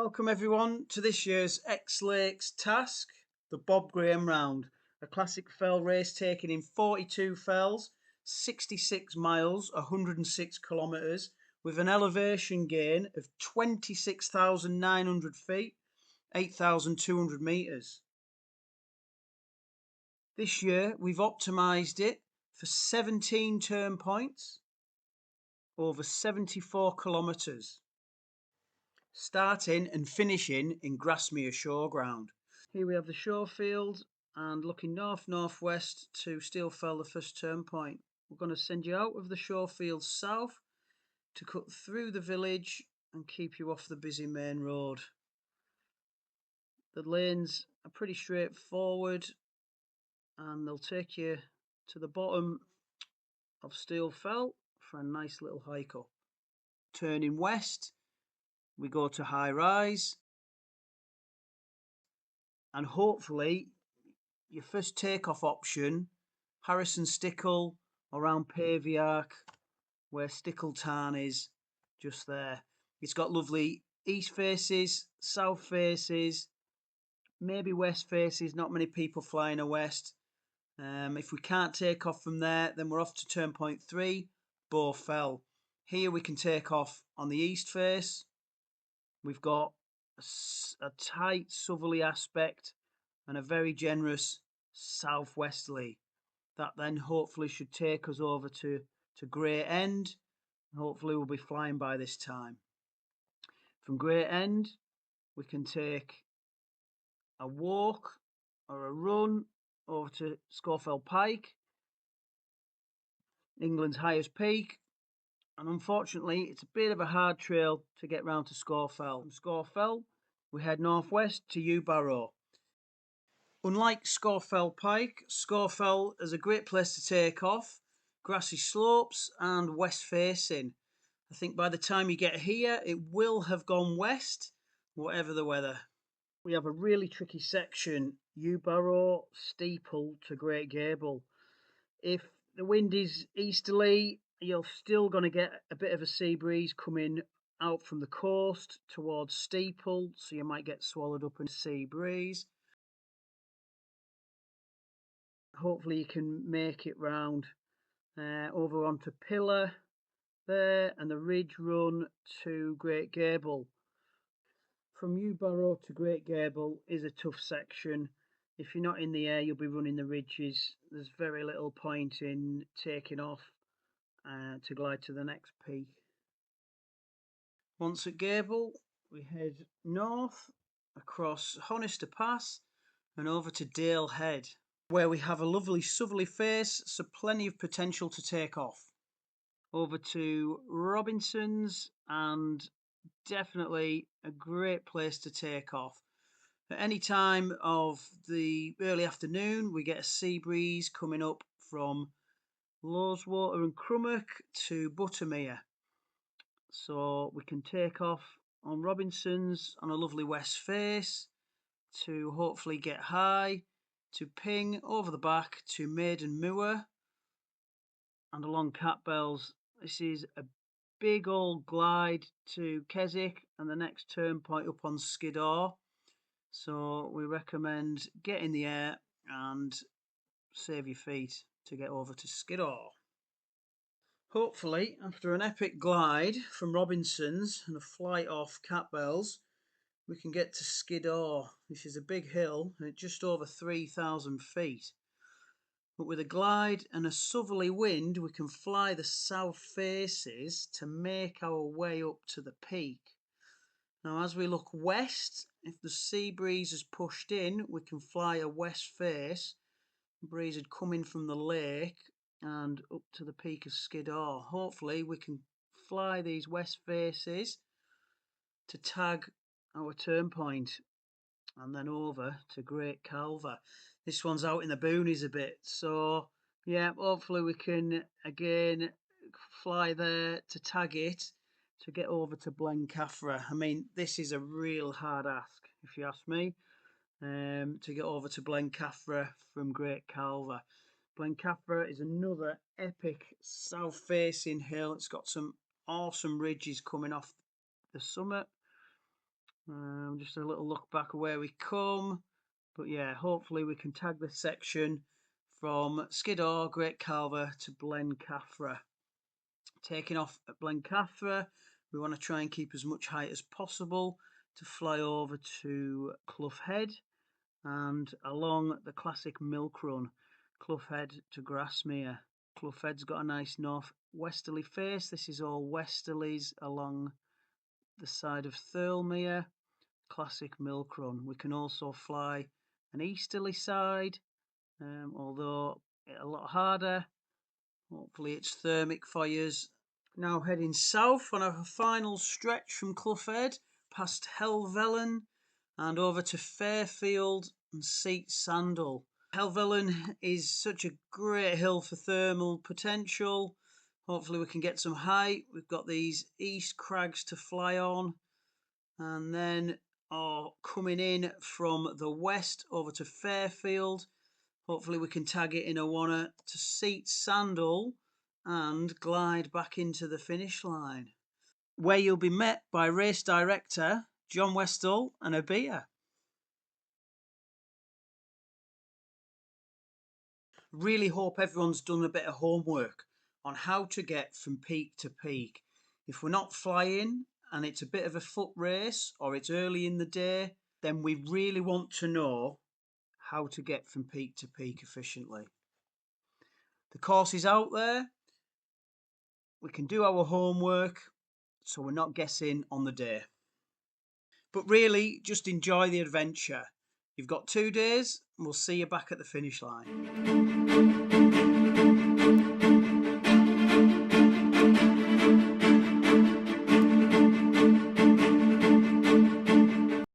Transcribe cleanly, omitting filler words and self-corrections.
Welcome everyone to this year's X Lakes Task, the Bob Graham Round, a classic fell race taken in 42 fells, 66 miles, 106 kilometres, with an elevation gain of 26,900 feet, 8,200 metres. This year we've optimised it for 17 turn points, over 74 kilometres, starting and finishing in Grasmere Showground. Here we have the show field and looking north-northwest to Steelfell, the first turn point. We're going to send you out of the show field south to cut through the village and keep you off the busy main road. The lanes are pretty straightforward and they'll take you to the bottom of Steelfell for a nice little hike up. Turning west, we go to High Rise, and hopefully your first takeoff option, Harrison Stickle, around Pavey Ark, where Stickle Tarn is, just there. It's got lovely east faces, south faces, maybe west faces, not many people flying a west. If we can't take off from there, then we're off to turn point 3, Bow Fell. Here we can take off on the east face. We've got a tight southerly aspect and a very generous southwesterly. That then hopefully should take us over to Great End. Hopefully we'll be flying by this time. From Great End, we can take a walk or a run over to Scafell Pike, England's highest peak. And unfortunately, it's a bit of a hard trail to get round to Scafell. From Scafell, we head northwest to Ewbarrow. Unlike Scafell Pike, Scafell is a great place to take off, grassy slopes and west facing. I think by the time you get here, it will have gone west, whatever the weather. We have a really tricky section, Ewbarrow Steeple to Great Gable. If the wind is easterly, you're still going to get a bit of a sea breeze coming out from the coast towards Steeple, so you might get swallowed up in a sea breeze. Hopefully you can make it round over onto Pillar there and the ridge run to Great Gable. From Ewbarrow to Great Gable is a tough section. If you're not in the air, you'll be running the ridges. There's very little point in taking off to glide to the next peak. Once at Gable, we head north across Honister Pass and over to Dale Head, where we have a lovely southerly face, so plenty of potential to take off. Over to Robinson's, and definitely a great place to take off. At any time of the early afternoon, we get a sea breeze coming up from Loweswater and Crummock to Buttermere. So we can take off on Robinson's on a lovely west face to hopefully get high, to ping over the back to Maiden Moor and along Catbells. This is a big old glide to Keswick and the next turn point up on Skiddaw. So we recommend get in the air and save your feet to get over to Skiddaw. Hopefully, after an epic glide from Robinson's and a flight off Catbells, we can get to Skiddaw. This is a big hill at just over 3,000 feet. But with a glide and a southerly wind, we can fly the south faces to make our way up to the peak. Now, as we look west, if the sea breeze is pushed in, we can fly a west face. The breeze would come in from the lake and up to the peak of Skiddaw. Hopefully, we can fly these west faces to tag our turn point and then over to Great Calver. This one's out in the boonies a bit, so yeah, hopefully we can again fly there to tag it to get over to Blencathra. I mean, this is a real hard ask, if you ask me, to get over to Blencathra from Great Calver. Blencathra is another epic south-facing hill. It's got some awesome ridges coming off the summit. Just a little look back of where we come. But yeah, hopefully we can tag this section from Skiddaw, Great Calver to Blencathra. Taking off at Blencathra, we want to try and keep as much height as possible to fly over to Clough Head and along the classic milk run, Clough Head to Grasmere. Clough Head's got a nice north-westerly face. This is all westerlies along the side of Thirlmere. Classic milk run. We can also fly an easterly side, although a lot harder. Hopefully it's thermic for yous. Now heading south on a final stretch from Clough Head, past Helvellyn and over to Fairfield and Seat Sandal. Helvellyn is such a great hill for thermal potential. Hopefully we can get some height. We've got these east crags to fly on, and then coming in from the west over to Fairfield. Hopefully we can tag it in a wanna to Seat Sandal and glide back into the finish line, where you'll be met by race director John Westall and a beer. Really hope everyone's done a bit of homework on how to get from peak to peak. If we're not flying and it's a bit of a foot race or it's early in the day, then we really want to know how to get from peak to peak efficiently. The course is out there. We can do our homework so we're not guessing on the day. But really, just enjoy the adventure. You've got 2 days and we'll see you back at the finish line.